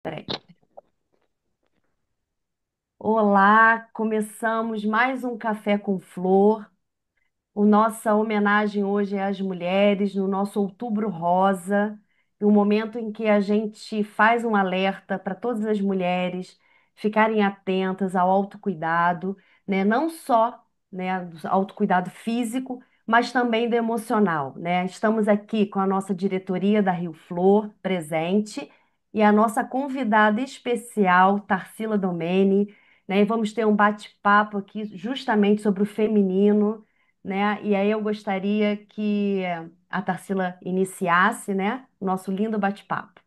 Peraí. Olá, começamos mais um Café com Flor. Nossa homenagem hoje é às mulheres, no nosso Outubro Rosa, um momento em que a gente faz um alerta para todas as mulheres ficarem atentas ao autocuidado, né? Não só, né, do autocuidado físico, mas também do emocional, né? Estamos aqui com a nossa diretoria da Rio Flor presente e a nossa convidada especial, Tarsila Domene, né? E vamos ter um bate-papo aqui justamente sobre o feminino, né? E aí eu gostaria que a Tarsila iniciasse, né, o nosso lindo bate-papo.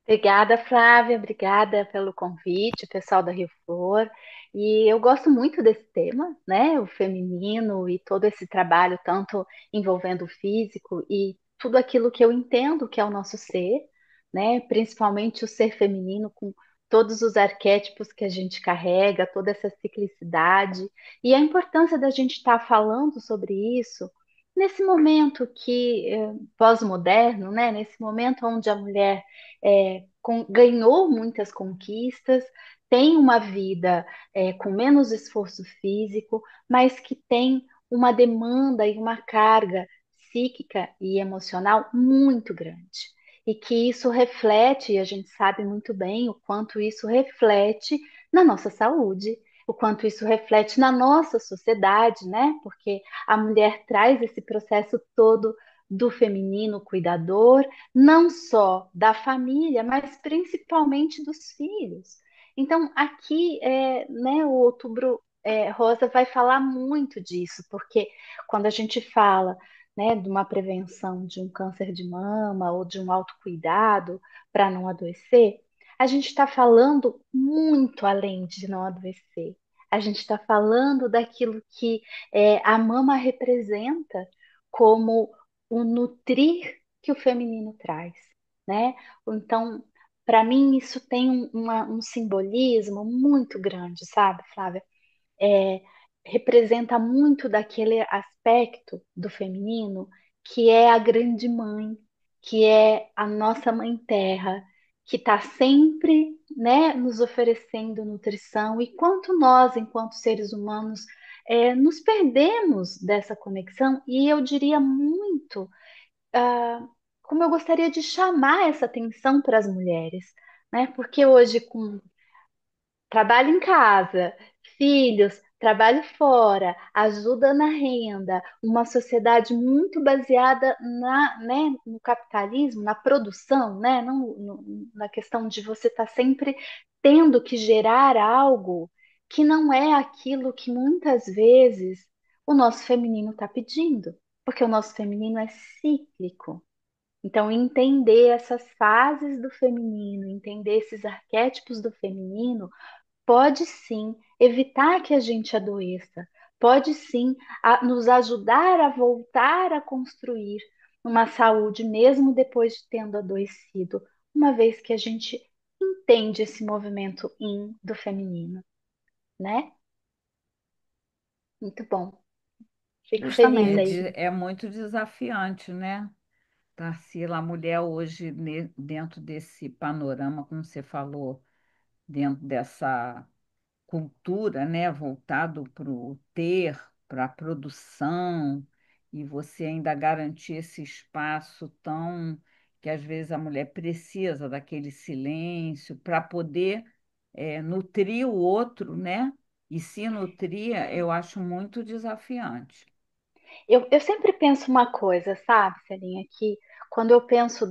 Obrigada, Flávia, obrigada pelo convite, pessoal da Rio Flor. E eu gosto muito desse tema, né? O feminino e todo esse trabalho, tanto envolvendo o físico e tudo aquilo que eu entendo que é o nosso ser, né? Principalmente o ser feminino, com todos os arquétipos que a gente carrega, toda essa ciclicidade, e a importância da gente estar falando sobre isso nesse momento que pós-moderno, né? Nesse momento onde a mulher ganhou muitas conquistas, tem uma vida com menos esforço físico, mas que tem uma demanda e uma carga psíquica e emocional muito grande. E que isso reflete, e a gente sabe muito bem o quanto isso reflete na nossa saúde, o quanto isso reflete na nossa sociedade, né? Porque a mulher traz esse processo todo do feminino cuidador, não só da família, mas principalmente dos filhos. Então, aqui, né, o Outubro Rosa vai falar muito disso, porque quando a gente fala, né, de uma prevenção de um câncer de mama ou de um autocuidado para não adoecer, a gente está falando muito além de não adoecer. A gente está falando daquilo que a mama representa como o nutrir que o feminino traz, né? Então, para mim, isso tem um simbolismo muito grande, sabe, Flávia? É, representa muito daquele aspecto do feminino que é a grande mãe, que é a nossa mãe terra, que está sempre, né, nos oferecendo nutrição, e quanto nós, enquanto seres humanos, nos perdemos dessa conexão, e eu diria muito como eu gostaria de chamar essa atenção para as mulheres, né? Porque hoje, com trabalho em casa, filhos, trabalho fora, ajuda na renda, uma sociedade muito baseada né, no capitalismo, na produção, né? Não, na questão de você estar sempre tendo que gerar algo que não é aquilo que muitas vezes o nosso feminino está pedindo, porque o nosso feminino é cíclico. Então, entender essas fases do feminino, entender esses arquétipos do feminino, pode sim evitar que a gente adoeça, pode sim nos ajudar a voltar a construir uma saúde, mesmo depois de tendo adoecido, uma vez que a gente entende esse movimento yin do feminino, né? Muito bom. Fico feliz Justamente. aí. É muito desafiante, né, Tarsila? A mulher hoje, dentro desse panorama, como você falou, dentro dessa cultura, né, voltado para o ter, para a produção, e você ainda garantir esse espaço tão que às vezes a mulher precisa daquele silêncio para poder nutrir o outro, né? E se nutrir, eu acho muito desafiante. Eu sempre penso uma coisa, sabe, Celinha, que quando eu penso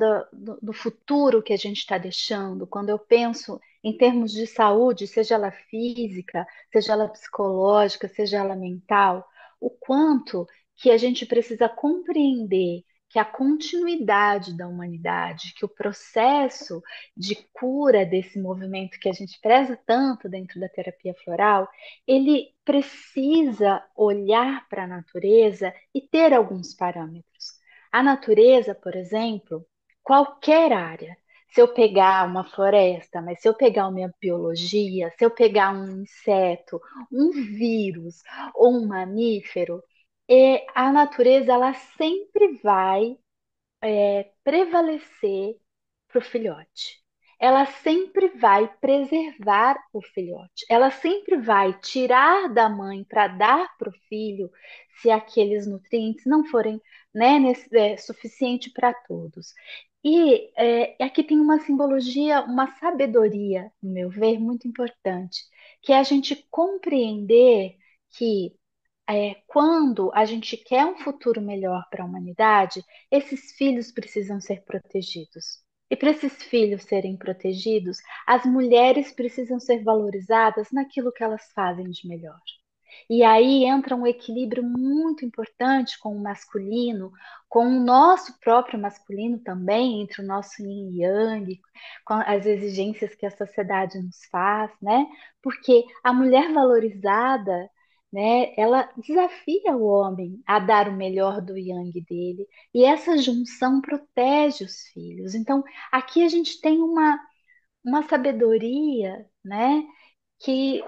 do futuro que a gente está deixando, quando eu penso em termos de saúde, seja ela física, seja ela psicológica, seja ela mental, o quanto que a gente precisa compreender que a continuidade da humanidade, que o processo de cura desse movimento que a gente preza tanto dentro da terapia floral, ele precisa olhar para a natureza e ter alguns parâmetros. A natureza, por exemplo, qualquer área, se eu pegar uma floresta, mas se eu pegar uma biologia, se eu pegar um inseto, um vírus ou um mamífero, a natureza ela sempre vai prevalecer para o filhote. ela sempre vai preservar o filhote. Ela sempre vai tirar da mãe para dar para o filho, se aqueles nutrientes não forem, né, suficiente para todos. E aqui tem uma simbologia, uma sabedoria, no meu ver, muito importante, que é a gente compreender que quando a gente quer um futuro melhor para a humanidade, esses filhos precisam ser protegidos. E para esses filhos serem protegidos, as mulheres precisam ser valorizadas naquilo que elas fazem de melhor. E aí entra um equilíbrio muito importante com o masculino, com o nosso próprio masculino também, entre o nosso yin e yang, com as exigências que a sociedade nos faz, né? Porque a mulher valorizada, né, ela desafia o homem a dar o melhor do yang dele, e essa junção protege os filhos. Então, aqui a gente tem uma sabedoria, né? Que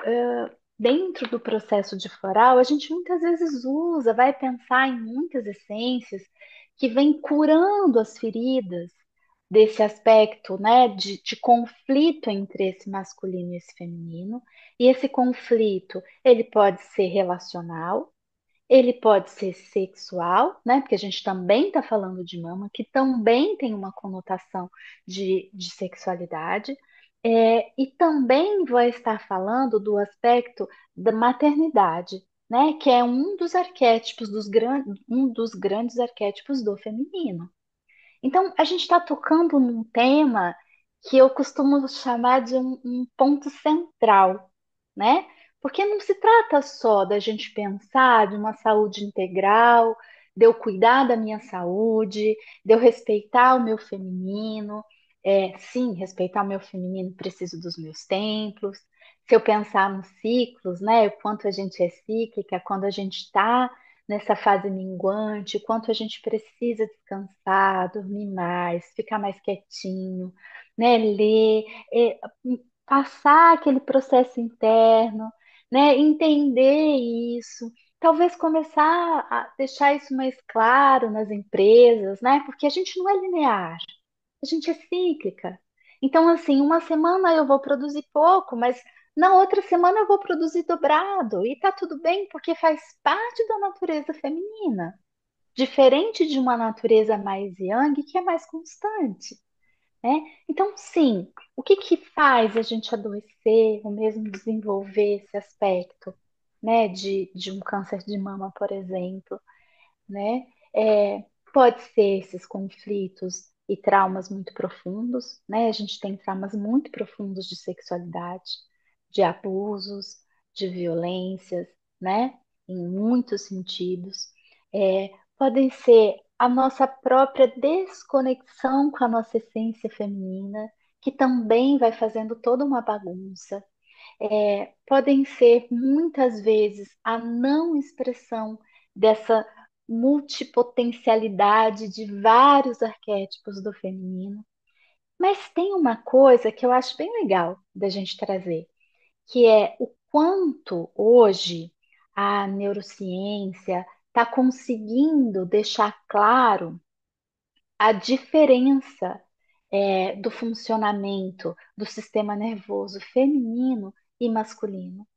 dentro do processo de floral a gente muitas vezes usa, vai pensar em muitas essências que vêm curando as feridas desse aspecto, né, de conflito entre esse masculino e esse feminino. E esse conflito, ele pode ser relacional, ele pode ser sexual, né? Porque a gente também está falando de mama, que também tem uma conotação de sexualidade. E também vai estar falando do aspecto da maternidade, né? Que é um dos arquétipos um dos grandes arquétipos do feminino. Então, a gente está tocando num tema que eu costumo chamar de um ponto central, né? Porque não se trata só da gente pensar de uma saúde integral, de eu cuidar da minha saúde, de eu respeitar o meu feminino. Sim, respeitar o meu feminino, preciso dos meus templos. Se eu pensar nos ciclos, né? O quanto a gente é cíclica, quando a gente está nessa fase minguante, quanto a gente precisa descansar, dormir mais, ficar mais quietinho, né? Ler, é, passar aquele processo interno, né? Entender isso. Talvez começar a deixar isso mais claro nas empresas, né? Porque a gente não é linear, a gente é cíclica. Então, assim, uma semana eu vou produzir pouco, mas na outra semana eu vou produzir dobrado. E tá tudo bem, porque faz parte da natureza feminina. Diferente de uma natureza mais yang, que é mais constante, né? Então, sim, o que que faz a gente adoecer ou mesmo desenvolver esse aspecto, né, de um câncer de mama, por exemplo? Né? É, pode ser esses conflitos e traumas muito profundos, né? A gente tem traumas muito profundos de sexualidade, de abusos, de violências, né? Em muitos sentidos. Podem ser a nossa própria desconexão com a nossa essência feminina, que também vai fazendo toda uma bagunça. Podem ser muitas vezes a não expressão dessa multipotencialidade de vários arquétipos do feminino. Mas tem uma coisa que eu acho bem legal da gente trazer, que é o quanto hoje a neurociência está conseguindo deixar claro a diferença do funcionamento do sistema nervoso feminino e masculino.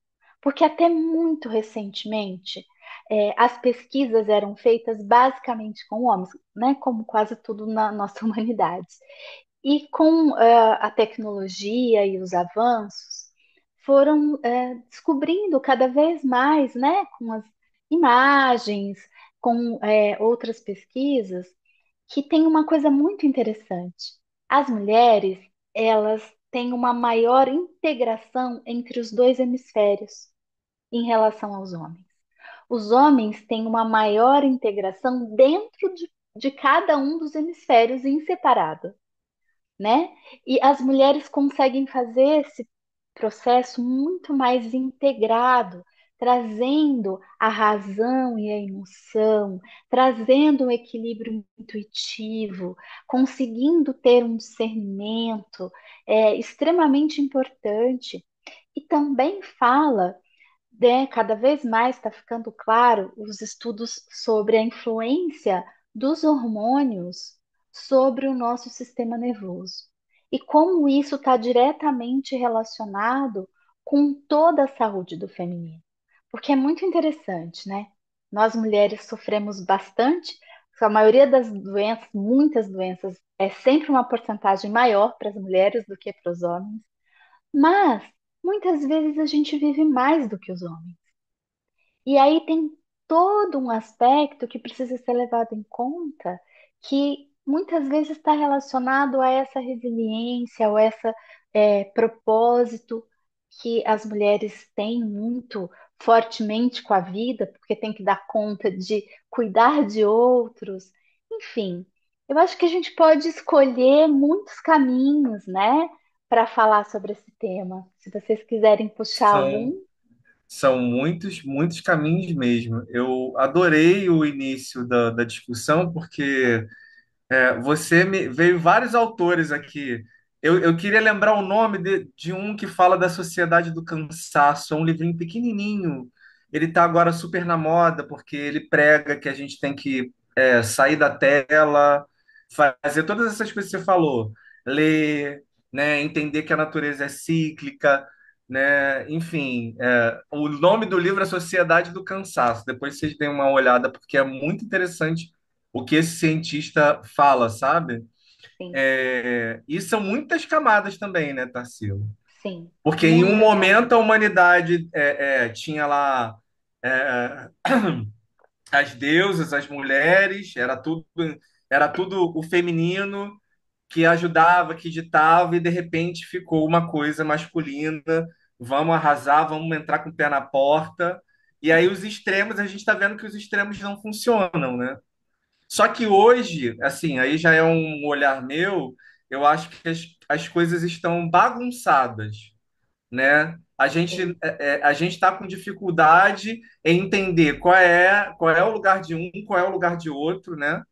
Porque até muito recentemente, as pesquisas eram feitas basicamente com homens, né? Como quase tudo na nossa humanidade. E com a tecnologia e os avanços, foram descobrindo cada vez mais, né? Com as imagens, com outras pesquisas, que tem uma coisa muito interessante. As mulheres, elas têm uma maior integração entre os dois hemisférios em relação aos homens. Os homens têm uma maior integração dentro de cada um dos hemisférios em separado, né? E as mulheres conseguem fazer esse processo muito mais integrado, trazendo a razão e a emoção, trazendo um equilíbrio intuitivo, conseguindo ter um discernimento extremamente importante. E também fala, né, cada vez mais está ficando claro os estudos sobre a influência dos hormônios sobre o nosso sistema nervoso. e como isso está diretamente relacionado com toda a saúde do feminino. Porque é muito interessante, né? Nós mulheres sofremos bastante, a maioria das doenças, muitas doenças, é sempre uma porcentagem maior para as mulheres do que para os homens, mas muitas vezes a gente vive mais do que os homens. E aí tem todo um aspecto que precisa ser levado em conta, que muitas vezes está relacionado a essa resiliência, ou essa propósito que as mulheres têm muito fortemente com a vida, porque tem que dar conta de cuidar de outros. Enfim, eu acho que a gente pode escolher muitos caminhos, né, para falar sobre esse tema. Se vocês quiserem puxar algum. São, são muitos, muitos caminhos mesmo. Eu adorei o início da discussão, porque veio vários autores aqui. Eu queria lembrar o nome de um que fala da Sociedade do Cansaço, é um livrinho pequenininho. Ele está agora super na moda, porque ele prega que a gente tem que sair da tela, fazer todas essas coisas que você falou, ler, né, entender que a natureza é cíclica, né, enfim, o nome do livro é Sociedade do Cansaço. Depois vocês deem uma olhada, porque é muito interessante o que esse cientista fala, sabe? Sim, E são muitas camadas também, né, Tarsila? sim, Porque em um muitas momento a camadas. humanidade tinha lá é, as deusas, as mulheres, era tudo o feminino que ajudava, que ditava, e de repente ficou uma coisa masculina. Vamos arrasar, vamos entrar com o pé na porta. E aí os extremos, a gente está vendo que os extremos não funcionam, né? Só que hoje, assim, aí já é um olhar meu, eu acho que as coisas estão bagunçadas, né? Sim, A gente está com dificuldade em entender qual é o lugar de um, qual é o lugar de outro, né?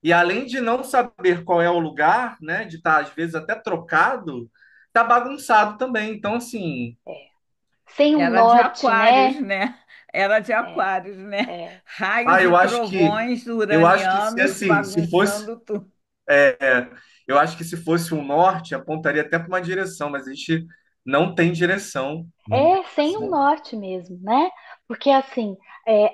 E além de não saber qual é o lugar, né, de estar às vezes até trocado, tá bagunçado também. Então, assim, é. Sem um Era de norte, Aquários, né? né? Era de É, Aquários, né? é. Raios e trovões eu acho que se uranianos assim, se fosse bagunçando tudo. É, eu acho que se fosse um norte, apontaria até para uma direção, mas a gente não tem direção. Não tem É sem um direção. norte mesmo, né? Porque assim,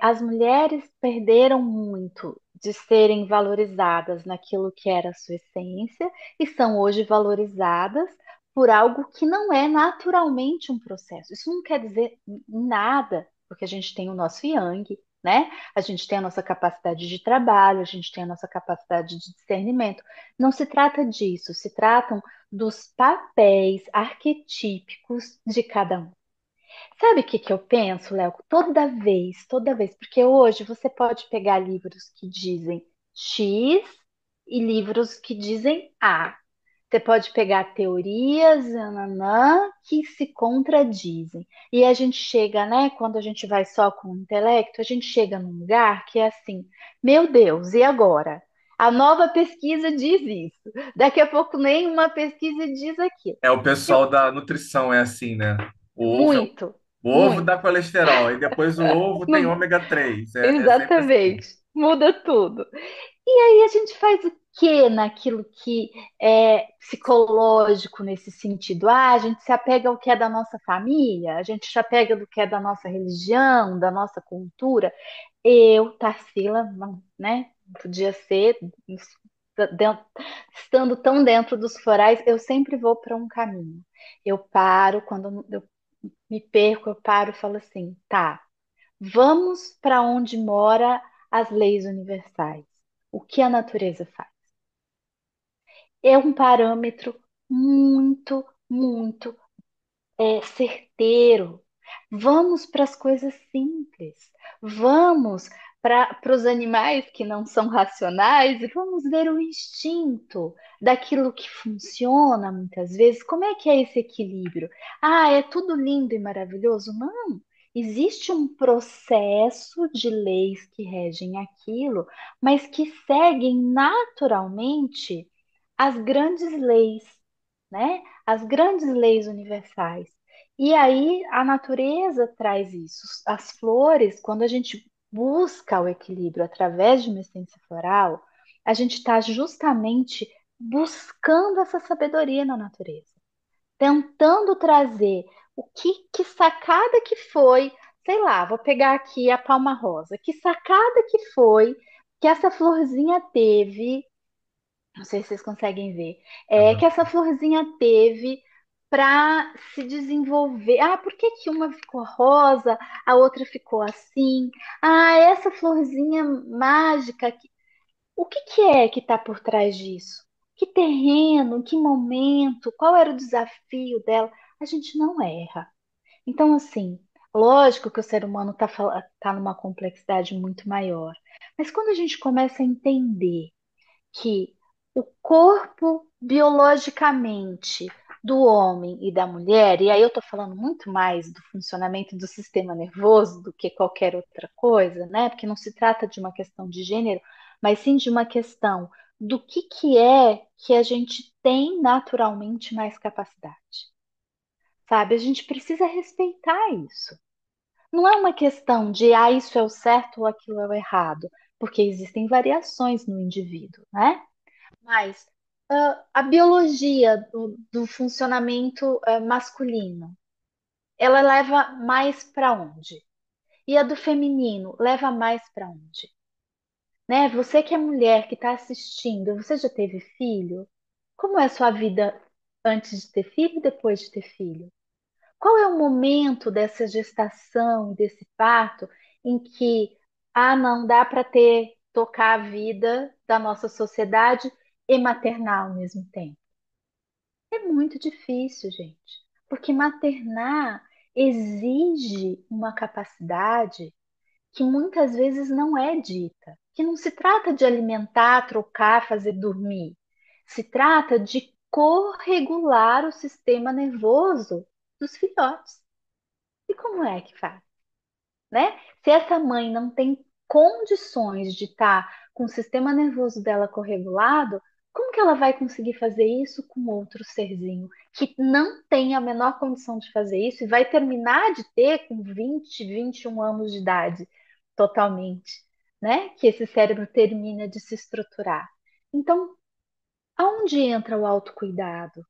as mulheres perderam muito de serem valorizadas naquilo que era a sua essência e são hoje valorizadas por algo que não é naturalmente um processo. Isso não quer dizer nada, porque a gente tem o nosso yang, né? A gente tem a nossa capacidade de trabalho, a gente tem a nossa capacidade de discernimento. Não se trata disso, se tratam dos papéis arquetípicos de cada um. Sabe o que que eu penso, Léo? Toda vez, porque hoje você pode pegar livros que dizem X e livros que dizem A. Você pode pegar teorias, nananã, que se contradizem. E a gente chega, né? Quando a gente vai só com o intelecto, a gente chega num lugar que é assim: meu Deus, e agora? A nova pesquisa diz isso. Daqui a pouco nenhuma pesquisa diz aquilo. É o Eu, pessoal da nutrição, é assim, né? muito, O ovo muito. dá colesterol, e depois o ovo tem Não. ômega 3. É sempre assim. Exatamente, muda tudo. E aí a gente faz o que naquilo que é psicológico nesse sentido? Ah, a gente se apega ao que é da nossa família, a gente se apega do que é da nossa religião, da nossa cultura. Eu, Tarsila, não, né? Não podia ser, dentro- estando tão dentro dos florais, eu sempre vou para um caminho. Eu paro, quando eu me perco, eu paro e falo assim, tá. Vamos para onde mora as leis universais. O que a natureza faz? É um parâmetro muito certeiro. Vamos para as coisas simples. Vamos para os animais que não são racionais e vamos ver o instinto daquilo que funciona muitas vezes. Como é que é esse equilíbrio? Ah, é tudo lindo e maravilhoso? Não. Existe um processo de leis que regem aquilo, mas que seguem naturalmente as grandes leis, né? As grandes leis universais. E aí a natureza traz isso. As flores, quando a gente busca o equilíbrio através de uma essência floral, a gente está justamente buscando essa sabedoria na natureza, tentando trazer que sacada que foi, sei lá, vou pegar aqui a palma rosa, que sacada que foi que essa florzinha teve, não sei se vocês conseguem ver, que essa florzinha teve para se desenvolver. Ah, por que que uma ficou rosa, a outra ficou assim? Ah, essa florzinha mágica, o que que é que está por trás disso? Que terreno, que momento, qual era o desafio dela? A gente não erra. Então, assim, lógico que o ser humano tá numa complexidade muito maior. Mas quando a gente começa a entender que o corpo biologicamente do homem e da mulher, e aí eu estou falando muito mais do funcionamento do sistema nervoso do que qualquer outra coisa, né? Porque não se trata de uma questão de gênero, mas sim de uma questão do que é que a gente tem naturalmente mais capacidade, sabe? A gente precisa respeitar isso. Não é uma questão de, isso é o certo ou aquilo é o errado, porque existem variações no indivíduo, né? Mas a biologia do funcionamento masculino, ela leva mais para onde? E a do feminino leva mais para onde? Né? Você que é mulher que está assistindo, você já teve filho? Como é a sua vida antes de ter filho e depois de ter filho? Qual é o momento dessa gestação, desse parto, em que, não dá para tocar a vida da nossa sociedade e maternar ao mesmo tempo? É muito difícil, gente, porque maternar exige uma capacidade que muitas vezes não é dita, que não se trata de alimentar, trocar, fazer dormir. Se trata de corregular o sistema nervoso dos filhotes. E como é que faz? Né? Se essa mãe não tem condições de estar com o sistema nervoso dela corregulado, como que ela vai conseguir fazer isso com outro serzinho que não tem a menor condição de fazer isso e vai terminar de ter com 20, 21 anos de idade, totalmente, né? Que esse cérebro termina de se estruturar. Então, aonde entra o autocuidado?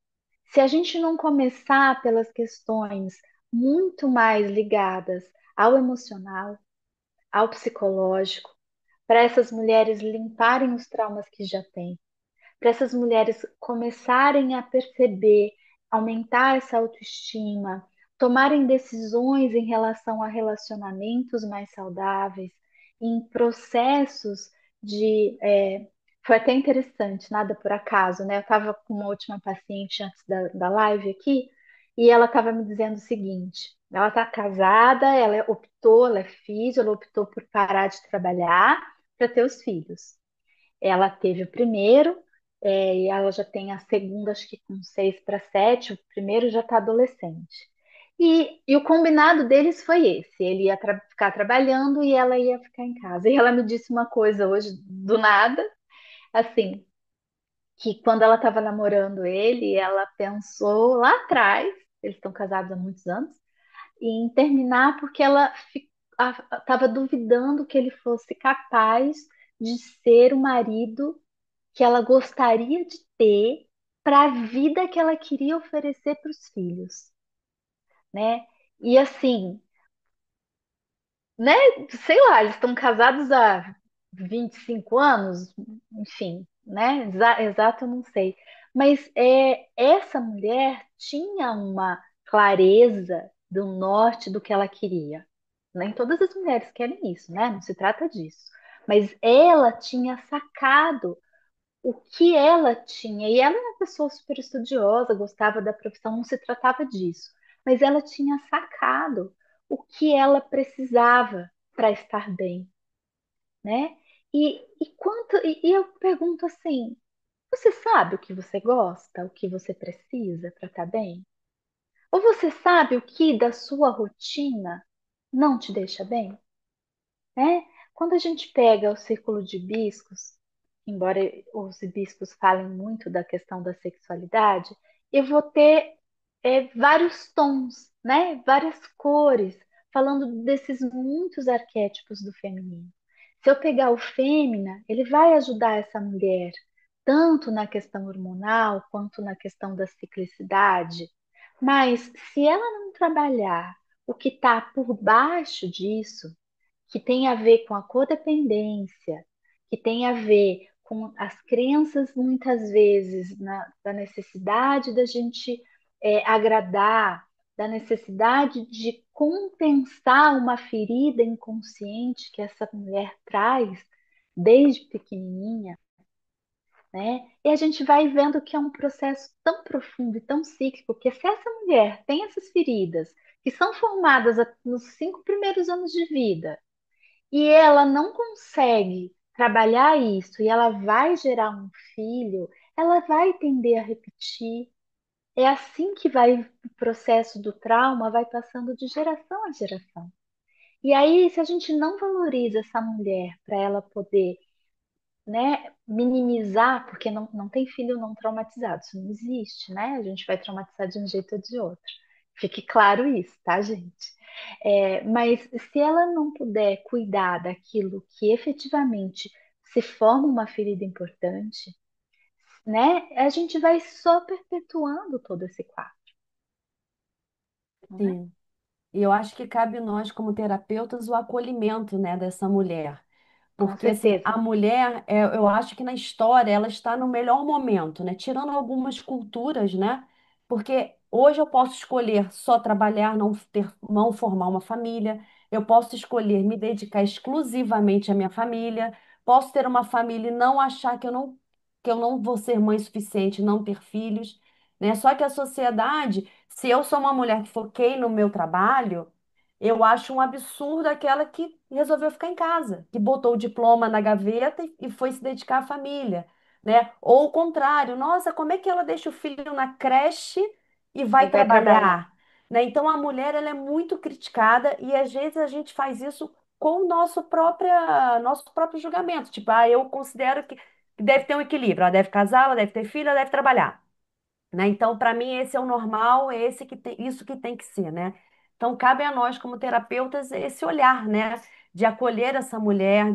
Se a gente não começar pelas questões muito mais ligadas ao emocional, ao psicológico, para essas mulheres limparem os traumas que já têm, para essas mulheres começarem a perceber, aumentar essa autoestima, tomarem decisões em relação a relacionamentos mais saudáveis, em processos de. Foi até interessante, nada por acaso, né? Eu estava com uma última paciente antes da live aqui, e ela estava me dizendo o seguinte: ela está casada, ela é física, ela optou por parar de trabalhar para ter os filhos. Ela teve o primeiro, e ela já tem a segunda, acho que com 6 para 7, o primeiro já está adolescente. E o combinado deles foi esse: ele ia ficar trabalhando e ela ia ficar em casa. E ela me disse uma coisa hoje, do nada, assim, que quando ela estava namorando ele, ela pensou lá atrás, eles estão casados há muitos anos, em terminar porque ela estava duvidando que ele fosse capaz de ser o marido que ela gostaria de ter para a vida que ela queria oferecer para os filhos, né? E assim, né? Sei lá, eles estão casados há 25 anos, enfim, né? Exato, eu não sei. Mas essa mulher tinha uma clareza do norte do que ela queria. Nem todas as mulheres querem isso, né? Não se trata disso. Mas ela tinha sacado o que ela tinha. E ela era uma pessoa super estudiosa, gostava da profissão, não se tratava disso. Mas ela tinha sacado o que ela precisava para estar bem, né? E eu pergunto assim: você sabe o que você gosta, o que você precisa para estar bem? Ou você sabe o que da sua rotina não te deixa bem? Né? Quando a gente pega o círculo de hibiscos, embora os hibiscos falem muito da questão da sexualidade, eu vou ter vários tons, né? Várias cores, falando desses muitos arquétipos do feminino. Se eu pegar o fêmea, ele vai ajudar essa mulher tanto na questão hormonal quanto na questão da ciclicidade. Mas se ela não trabalhar o que está por baixo disso, que tem a ver com a codependência, que tem a ver com as crenças, muitas vezes, da necessidade da gente agradar, da necessidade de compensar uma ferida inconsciente que essa mulher traz desde pequenininha, né? E a gente vai vendo que é um processo tão profundo e tão cíclico, que se essa mulher tem essas feridas que são formadas nos 5 primeiros anos de vida, e ela não consegue trabalhar isso e ela vai gerar um filho, ela vai tender a repetir. É assim que vai o processo do trauma, vai passando de geração a geração. E aí, se a gente não valoriza essa mulher para ela poder, né, minimizar, porque não tem filho não traumatizado, isso não existe, né? A gente vai traumatizar de um jeito ou de outro. Fique claro isso, tá, gente? Mas se ela não puder cuidar daquilo que efetivamente se forma uma ferida importante, né, a gente vai só perpetuando todo esse quadro, não é? Sim. E eu acho que cabe nós, como terapeutas, o acolhimento, né, dessa mulher. Com Porque, assim, certeza. a mulher, eu acho que na história ela está no melhor momento, né? Tirando algumas culturas, né? Porque hoje eu posso escolher só trabalhar, não formar uma família. Eu posso escolher me dedicar exclusivamente à minha família. Posso ter uma família e não achar que eu não vou ser mãe suficiente, não ter filhos, né? Só que a sociedade, se eu sou uma mulher que foquei no meu trabalho, eu acho um absurdo aquela que resolveu ficar em casa, que botou o diploma na gaveta e foi se dedicar à família, né? Ou o contrário, nossa, como é que ela deixa o filho na creche e E vai vai trabalhar. trabalhar, né? Então a mulher ela é muito criticada e às vezes a gente faz isso com o nosso próprio julgamento, tipo, eu considero que deve ter um equilíbrio, ela deve casar, ela deve ter filho, ela deve trabalhar, né? Então, para mim, esse é o normal, é esse que tem, isso que tem que ser, né? Então, cabe a nós, como terapeutas, esse olhar, né? De acolher essa mulher,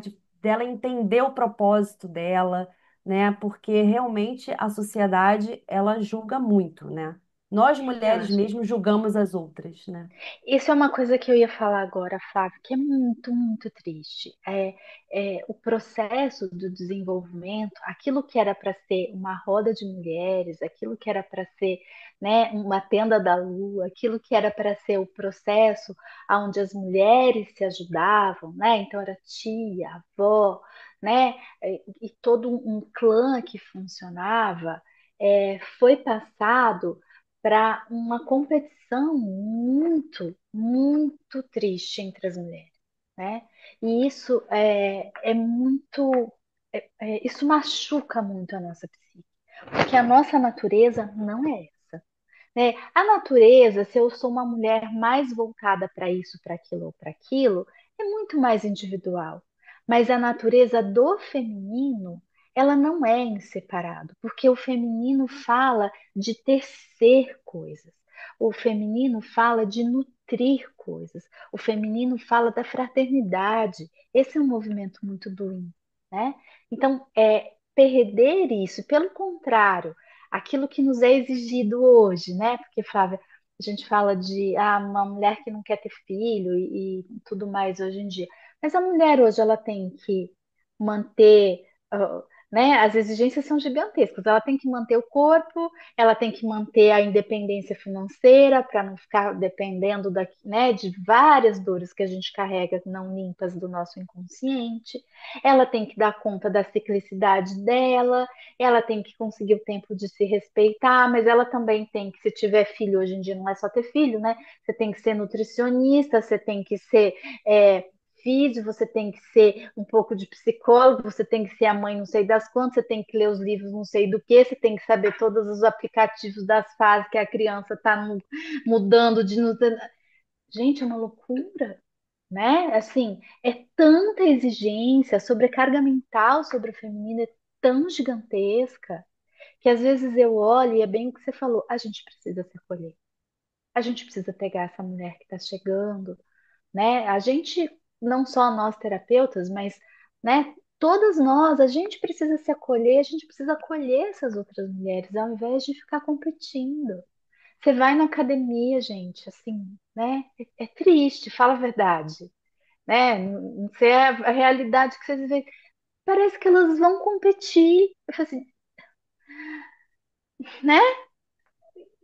dela entender o propósito dela, né? Porque realmente a sociedade, ela julga muito, né? Nós, Ela mulheres mesmo, julgamos as outras, né? Isso é uma coisa que eu ia falar agora, Flávio, que é muito, muito triste. O processo do desenvolvimento, aquilo que era para ser uma roda de mulheres, aquilo que era para ser, né, uma tenda da lua, aquilo que era para ser o processo onde as mulheres se ajudavam, né? Então era tia, avó, né? E todo um clã que funcionava, foi passado para uma competição muito, muito triste entre as mulheres, né? E isso é muito, isso machuca muito a nossa psique, porque a nossa natureza não é essa, né? A natureza, se eu sou uma mulher mais voltada para isso, para aquilo ou para aquilo, é muito mais individual. Mas a natureza do feminino, ela não é inseparável, porque o feminino fala de tecer coisas. O feminino fala de nutrir coisas. O feminino fala da fraternidade. Esse é um movimento muito do yin, né? Então, perder isso, pelo contrário, aquilo que nos é exigido hoje, né? Porque, Flávia, a gente fala de uma mulher que não quer ter filho e tudo mais hoje em dia. Mas a mulher hoje ela tem que manter, né? As exigências são gigantescas. Ela tem que manter o corpo, ela tem que manter a independência financeira para não ficar dependendo né, de várias dores que a gente carrega não limpas do nosso inconsciente. Ela tem que dar conta da ciclicidade dela, ela tem que conseguir o tempo de se respeitar, mas ela também tem que, se tiver filho, hoje em dia não é só ter filho, né? Você tem que ser nutricionista, você tem que ser físio, você tem que ser um pouco de psicólogo, você tem que ser a mãe não sei das quantas, você tem que ler os livros não sei do que, você tem que saber todos os aplicativos das fases que a criança está mudando de. Gente, é uma loucura, né? Assim, é tanta exigência, a sobrecarga mental sobre o feminino é tão gigantesca que às vezes eu olho e é bem o que você falou, a gente precisa se acolher. A gente precisa pegar essa mulher que está chegando, né? A gente, não só nós terapeutas, mas, né? todas nós, a gente precisa se acolher, a gente precisa acolher essas outras mulheres, ao invés de ficar competindo. Você vai na academia, gente, assim, né? É triste, fala a verdade, né? Não sei a realidade que vocês veem. Parece que elas vão competir. Eu falo assim, né?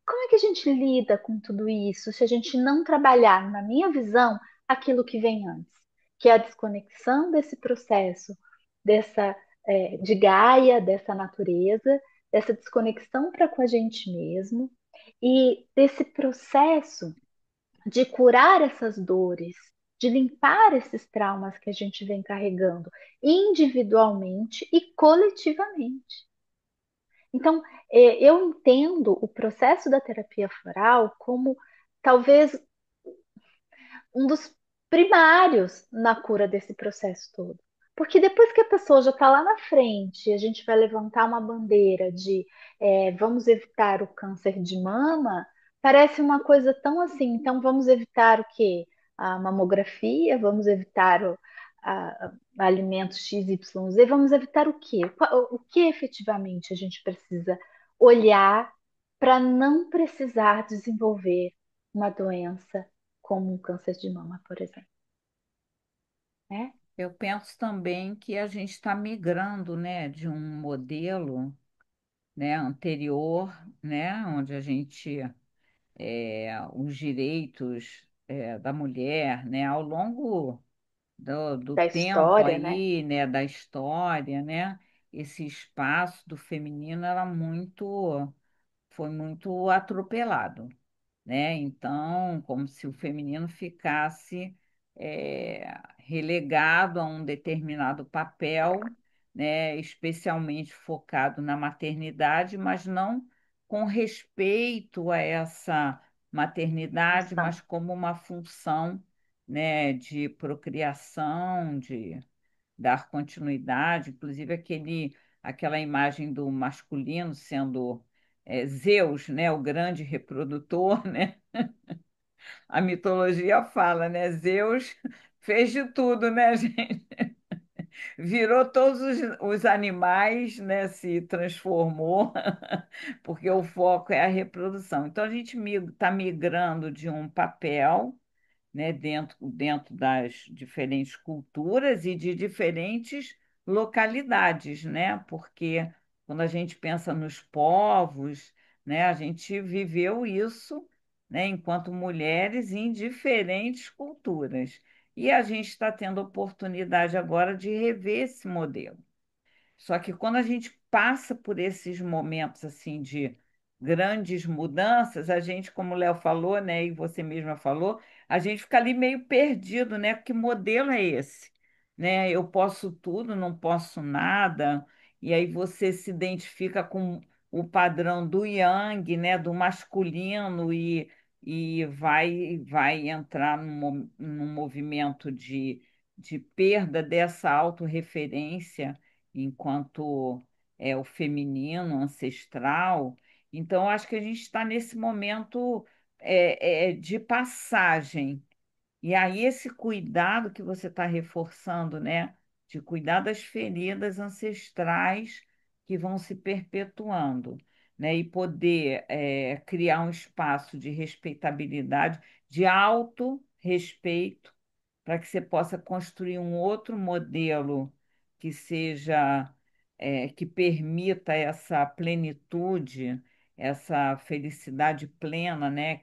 Como é que a gente lida com tudo isso se a gente não trabalhar, na minha visão, aquilo que vem antes, que é a desconexão desse processo, dessa de Gaia, dessa natureza, dessa desconexão para com a gente mesmo e desse processo de curar essas dores, de limpar esses traumas que a gente vem carregando individualmente e coletivamente. Então, eu entendo o processo da terapia floral como talvez um dos primários na cura desse processo todo. Porque depois que a pessoa já está lá na frente, a gente vai levantar uma bandeira de vamos evitar o câncer de mama, parece uma coisa tão assim. Então, vamos evitar o quê? A mamografia, vamos evitar alimentos XYZ, vamos evitar o quê? O que efetivamente a gente precisa olhar para não precisar desenvolver uma doença como um câncer de mama, por exemplo, né? Eu penso também que a gente está migrando, né, de um modelo, né, anterior, né, onde a gente os direitos da mulher, né, ao longo do Da tempo história, né? aí, né, da história, né, esse espaço do feminino era foi muito atropelado, né? Então, como se o feminino ficasse relegado a um determinado papel, né? Especialmente focado na maternidade, mas não com respeito a essa maternidade, mas Função. como uma função, né? De procriação, de dar continuidade, inclusive aquela imagem do masculino sendo Zeus, né, o grande reprodutor, né? A mitologia fala, né? Zeus fez de tudo, né, gente? Virou todos os animais, né? Se transformou, porque o foco é a reprodução. Então a gente está migrando de um papel, né, dentro das diferentes culturas e de diferentes localidades, né? Porque quando a gente pensa nos povos, né, a gente viveu isso, né, enquanto mulheres em diferentes culturas. E a gente está tendo oportunidade agora de rever esse modelo. Só que quando a gente passa por esses momentos assim de grandes mudanças, a gente, como o Léo falou, né, e você mesma falou, a gente fica ali meio perdido, né? Que modelo é esse? Né? Eu posso tudo, não posso nada. E aí você se identifica com o padrão do yang, né, do masculino e vai entrar num movimento de perda dessa autorreferência enquanto o feminino ancestral. Então, acho que a gente está nesse momento de passagem. E aí, esse cuidado que você está reforçando, né? De cuidar das feridas ancestrais que vão se perpetuando, né? E poder criar um espaço de respeitabilidade, de autorrespeito, para que você possa construir um outro modelo que seja, que permita essa plenitude, essa felicidade plena, né?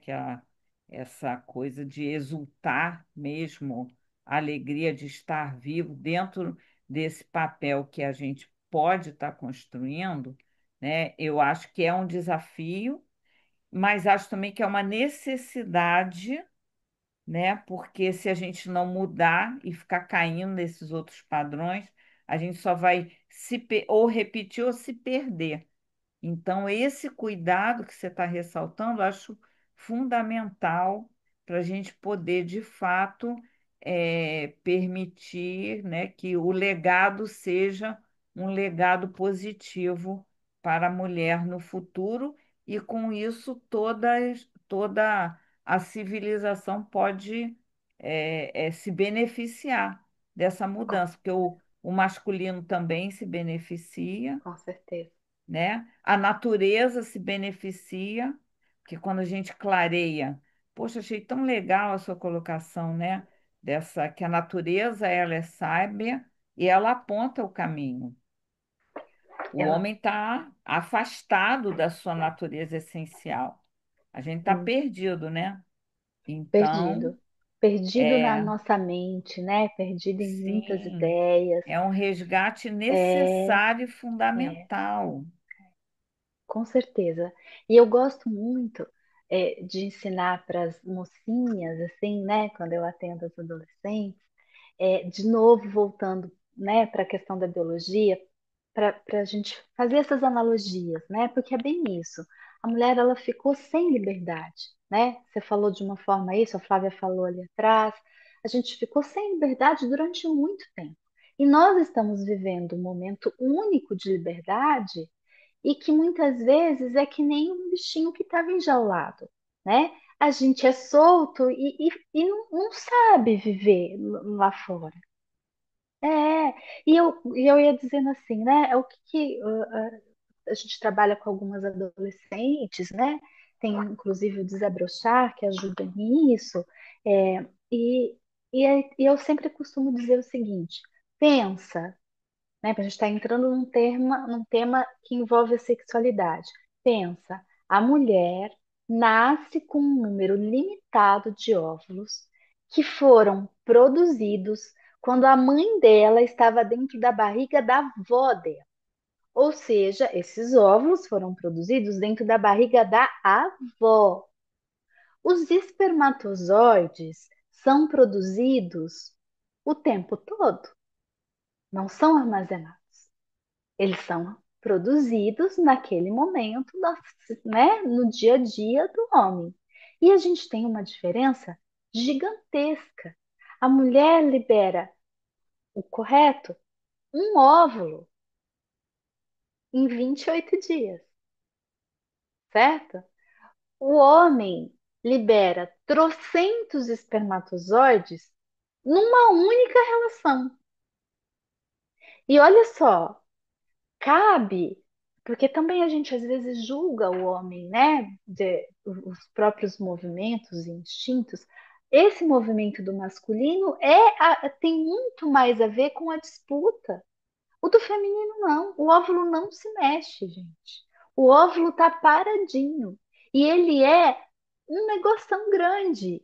Essa coisa de exultar mesmo, a alegria de estar vivo dentro desse papel que a gente pode estar construindo, né? Eu acho que é um desafio, mas acho também que é uma necessidade, né? Porque se a gente não mudar e ficar caindo nesses outros padrões, a gente só vai ou repetir ou se perder. Então, esse cuidado que você está ressaltando, eu acho fundamental para a gente poder, de fato, permitir, né, que o legado seja um legado positivo para a mulher no futuro, e com isso toda a civilização pode se beneficiar dessa mudança, porque o masculino também se beneficia, Com certeza. né? A natureza se beneficia, porque quando a gente clareia, poxa, achei tão legal a sua colocação, né? Dessa que a natureza ela é sábia e ela aponta o caminho. O Ela, homem está afastado da sua natureza essencial. A gente está sim, perdido, né? Então, perdido. Perdido na é, nossa mente, né? Perdido em muitas sim, ideias. é um resgate É, necessário e é. fundamental. Com certeza. E eu gosto muito de ensinar para as mocinhas, assim, né, quando eu atendo as adolescentes, de novo voltando, né, para a questão da biologia, para a gente fazer essas analogias, né, porque é bem isso. A mulher, ela ficou sem liberdade, né? Você falou de uma forma isso, a Flávia falou ali atrás. A gente ficou sem liberdade durante muito tempo. E nós estamos vivendo um momento único de liberdade e que muitas vezes é que nem um bichinho que estava enjaulado, né? A gente é solto e não sabe viver lá fora. É, e eu ia dizendo assim, né? É o a gente trabalha com algumas adolescentes, né? Tem inclusive o Desabrochar, que ajuda nisso. É, e, e eu sempre costumo dizer o seguinte: pensa, né? A gente está entrando num tema que envolve a sexualidade. Pensa, a mulher nasce com um número limitado de óvulos que foram produzidos quando a mãe dela estava dentro da barriga da avó dela. Ou seja, esses óvulos foram produzidos dentro da barriga da avó. Os espermatozoides são produzidos o tempo todo, não são armazenados. Eles são produzidos naquele momento, né, no dia a dia do homem. E a gente tem uma diferença gigantesca. A mulher libera o correto, um óvulo em 28 dias, certo? O homem libera trocentos espermatozoides numa única relação. E olha só, cabe, porque também a gente às vezes julga o homem, né? Os próprios movimentos e instintos. Esse movimento do masculino tem muito mais a ver com a disputa. O do feminino não. O óvulo não se mexe, gente. O óvulo está paradinho. E ele é um negócio tão grande.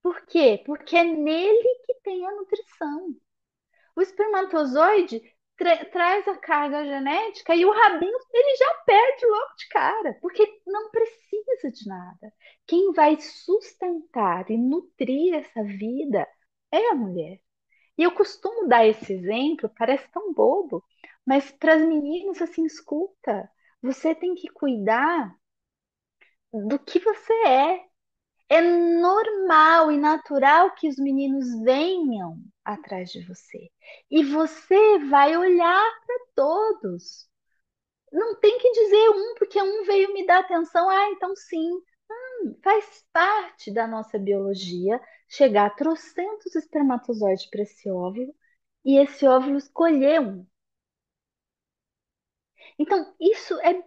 Por quê? Porque é nele que tem a nutrição. O espermatozoide traz a carga genética e o rabinho ele já perde logo de cara, porque não precisa de nada. Quem vai sustentar e nutrir essa vida é a mulher. E eu costumo dar esse exemplo, parece tão bobo, mas para as meninas, assim, escuta, você tem que cuidar do que você é. É normal e natural que os meninos venham atrás de você. E você vai olhar para todos. Não tem que dizer um, porque um veio me dar atenção. Ah, então sim. Faz parte da nossa biologia chegar a trocentos espermatozoides para esse óvulo e esse óvulo escolher um. Então, isso é.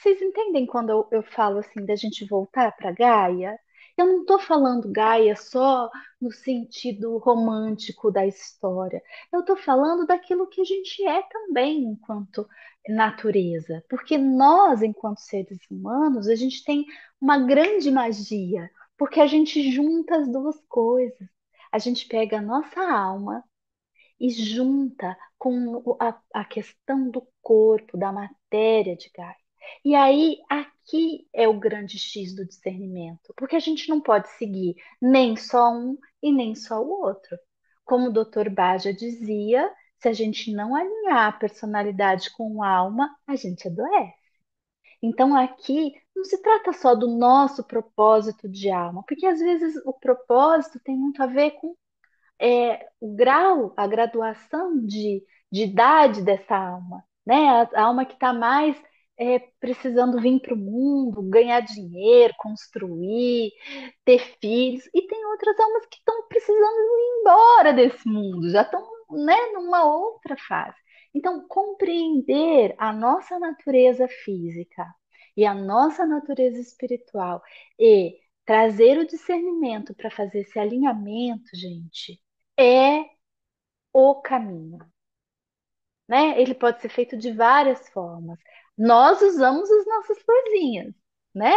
Vocês entendem quando eu falo assim da gente voltar para Gaia? Eu não estou falando Gaia só no sentido romântico da história. Eu estou falando daquilo que a gente é também enquanto natureza. Porque nós, enquanto seres humanos, a gente tem uma grande magia, porque a gente junta as duas coisas. A gente pega a nossa alma e junta com a questão do corpo, da matéria de Gaia. E aí, aqui é o grande X do discernimento, porque a gente não pode seguir nem só um e nem só o outro. Como o Dr. Baja dizia, se a gente não alinhar a personalidade com a alma, a gente adoece. Então, aqui não se trata só do nosso propósito de alma, porque às vezes o propósito tem muito a ver com o grau, a graduação de idade dessa alma, né? A alma que está mais precisando vir para o mundo, ganhar dinheiro, construir, ter filhos, e tem outras almas que estão precisando ir embora desse mundo, já estão né, numa outra fase. Então, compreender a nossa natureza física e a nossa natureza espiritual e trazer o discernimento para fazer esse alinhamento, gente, é o caminho, né? Ele pode ser feito de várias formas. Nós usamos as nossas florzinhas, né,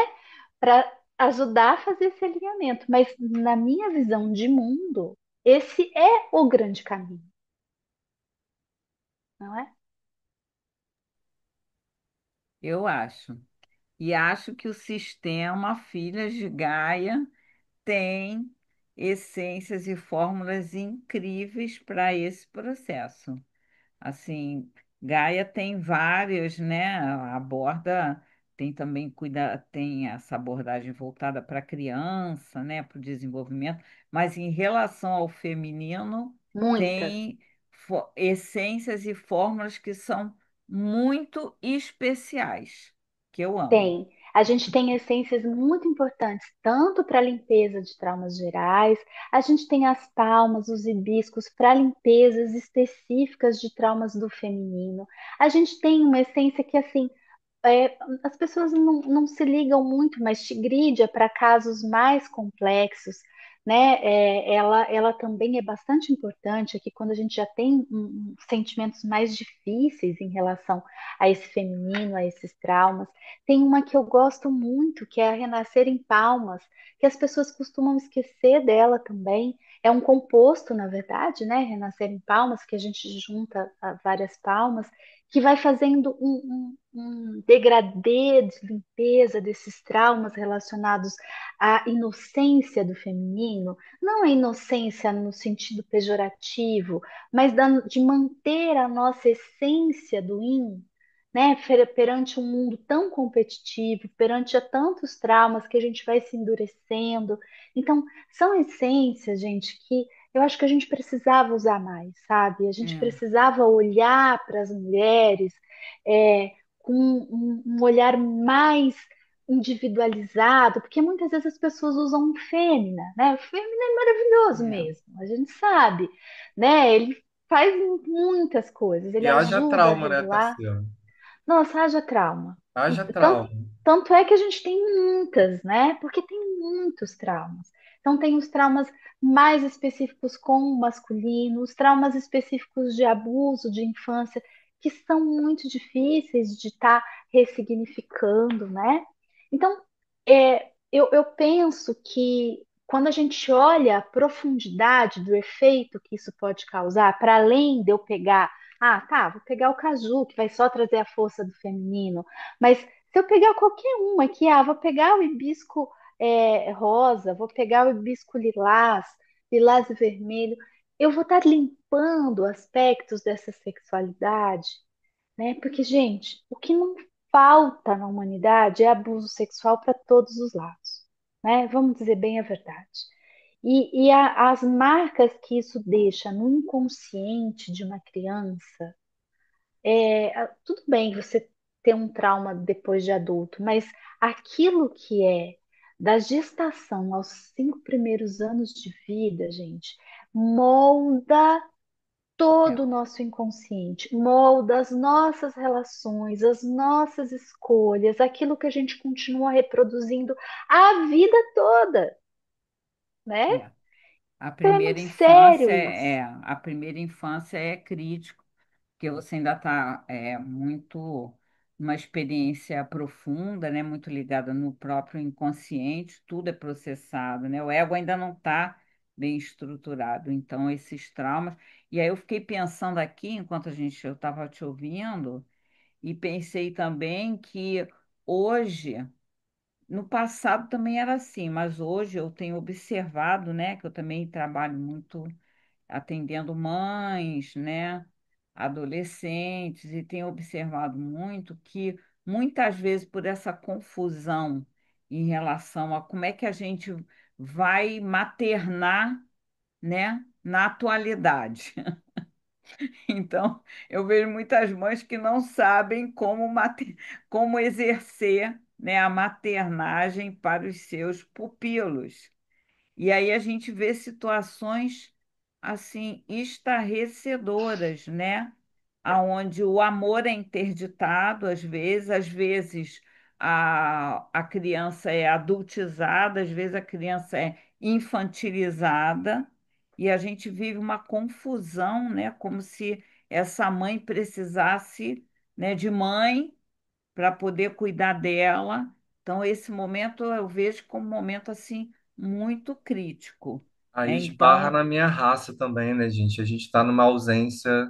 para ajudar a fazer esse alinhamento, mas na minha visão de mundo, esse é o grande caminho, não é? Eu acho. E acho que o sistema Filhas de Gaia tem essências e fórmulas incríveis para esse processo. Assim, Gaia tem vários, né? Aborda, tem também tem essa abordagem voltada para a criança, né? Para o desenvolvimento, mas em relação ao feminino, Muitas. tem essências e fórmulas que são muito especiais, que eu amo. Tem. A gente tem essências muito importantes, tanto para a limpeza de traumas gerais, a gente tem as palmas, os hibiscos para limpezas específicas de traumas do feminino. A gente tem uma essência que, assim, as pessoas não se ligam muito, mas tigrídia para casos mais complexos, né? Ela também é bastante importante aqui quando a gente já tem sentimentos mais difíceis em relação a esse feminino, a esses traumas. Tem uma que eu gosto muito, que é a Renascer em Palmas, que as pessoas costumam esquecer dela também. É um composto, na verdade, né? Renascer em Palmas, que a gente junta várias palmas que vai fazendo um degradê de limpeza desses traumas relacionados à inocência do feminino, não a inocência no sentido pejorativo, mas de manter a nossa essência do yin, né, perante um mundo tão competitivo, perante a tantos traumas que a gente vai se endurecendo. Então, são essências, gente, que eu acho que a gente precisava usar mais, sabe? A gente É, precisava olhar para as mulheres com um olhar mais individualizado, porque muitas vezes as pessoas usam o fêmea, né? O fêmea é maravilhoso é. mesmo, a gente sabe, né? Ele faz muitas coisas, ele E haja ajuda a trauma, né, regular. Tarsila? Nossa, haja trauma. Haja Tanto, trauma. tanto é que a gente tem muitas, né? Porque tem muitos traumas. Então, tem os traumas mais específicos com o masculino, os traumas específicos de abuso de infância, que são muito difíceis de estar ressignificando, né? Então, eu penso que quando a gente olha a profundidade do efeito que isso pode causar, para além de eu pegar, ah, tá, vou pegar o caju, que vai só trazer a força do feminino, mas se eu pegar qualquer uma aqui, vou pegar o hibisco rosa, vou pegar o hibisco lilás, lilás e vermelho, eu vou estar limpando aspectos dessa sexualidade, né? Porque, gente, o que não falta na humanidade é abuso sexual para todos os lados, né? Vamos dizer bem a verdade. E as marcas que isso deixa no inconsciente de uma criança, tudo bem você ter um trauma depois de adulto, mas aquilo que é da gestação aos 5 primeiros anos de vida, gente, molda É. todo o nosso inconsciente, molda as nossas relações, as nossas escolhas, aquilo que a gente continua reproduzindo a vida toda, né? É. A Então é primeira muito infância sério isso. a primeira infância é crítico, porque você ainda está muito uma experiência profunda, né, muito ligada no próprio inconsciente, tudo é processado, né? O ego ainda não está bem estruturado, então esses traumas. E aí eu fiquei pensando aqui, enquanto eu estava te ouvindo, e pensei também que hoje no passado também era assim, mas hoje eu tenho observado, né, que eu também trabalho muito atendendo mães, né, adolescentes, e tenho observado muito que muitas vezes por essa confusão em relação a como é que a gente vai maternar, né, na atualidade. Então, eu vejo muitas mães que não sabem como exercer, né, a maternagem para os seus pupilos. E aí a gente vê situações assim estarrecedoras, né? Aonde o amor é interditado às vezes a criança é adultizada, às vezes a criança é infantilizada, e a gente vive uma confusão, né? Como se essa mãe precisasse, né, de mãe para poder cuidar dela. Então, esse momento eu vejo como um momento assim muito crítico, Aí né? esbarra Então, na minha raça também, né, gente? A gente está numa ausência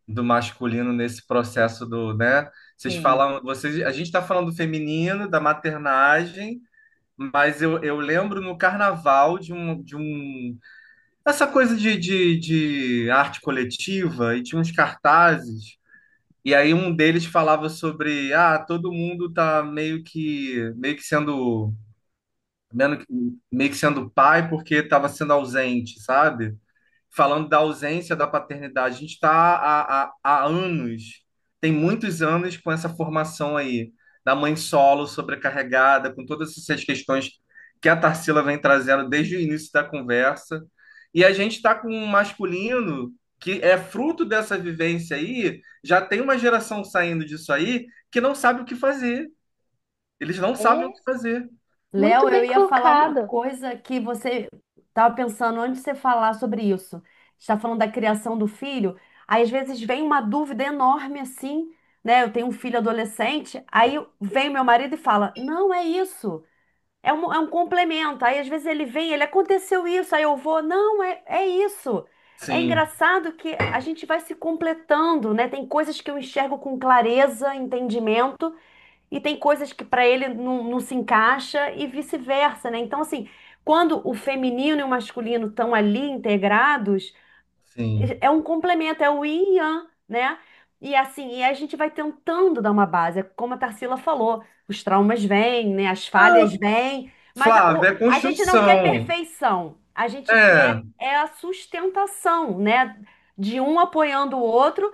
do masculino nesse processo do, né? Vocês sim, falam, vocês, a gente está falando do feminino, da maternagem, mas eu lembro no carnaval essa coisa de arte coletiva, e tinha uns cartazes, e aí um deles falava sobre, todo mundo tá meio que sendo meio que sendo pai porque estava sendo ausente, sabe? Falando da ausência da paternidade. A gente está há anos, tem muitos anos com essa formação aí, da mãe solo, sobrecarregada, com todas essas questões que a Tarsila vem trazendo desde o início da conversa. E a gente está com um masculino que é fruto dessa vivência aí, já tem uma geração saindo disso aí que não sabe o que fazer. Eles não sabem o É que fazer. Léo, muito eu bem ia falar uma colocado. coisa que você estava pensando antes de você falar sobre isso. Está falando da criação do filho. Aí às vezes vem uma dúvida enorme assim, né? Eu tenho um filho adolescente, aí vem meu marido e fala: Não é isso. É um complemento. Aí às vezes ele vem, ele aconteceu isso, aí eu vou, não, é isso. É Sim, engraçado que a gente vai se completando, né? Tem coisas que eu enxergo com clareza, entendimento, e tem coisas que para ele não se encaixa e vice-versa, né? Então, assim, quando o feminino e o masculino estão ali integrados, sim. é um complemento, é o yin e yang, né? E assim, e a gente vai tentando dar uma base, é como a Tarsila falou, os traumas vêm, né? As falhas Ah, vêm, mas Flávia, é a gente não quer construção. perfeição, a gente quer É. a sustentação, né? De um apoiando o outro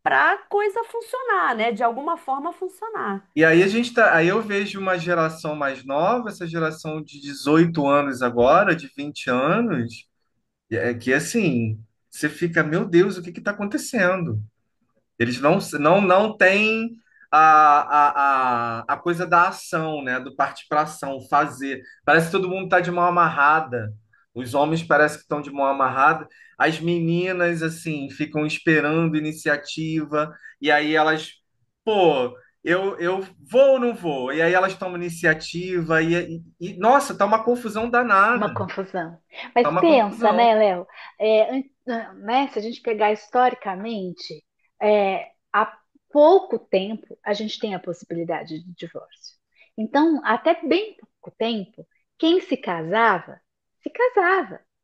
para a coisa funcionar, né? De alguma forma funcionar. E aí eu vejo uma geração mais nova, essa geração de 18 anos agora, de 20 anos, que assim, você fica, meu Deus, o que está acontecendo? Eles não têm a coisa da ação, né? Do partir para ação, fazer. Parece que todo mundo está de mão amarrada. Os homens parecem que estão de mão amarrada. As meninas, assim, ficam esperando iniciativa. E aí elas, pô, eu vou ou não vou? E aí elas tomam iniciativa. Nossa, tá uma confusão Uma danada. confusão. Tá Mas uma pensa, confusão. né, Léo? Né, se a gente pegar historicamente, há pouco tempo a gente tem a possibilidade de divórcio. Então, até bem pouco tempo, quem se casava.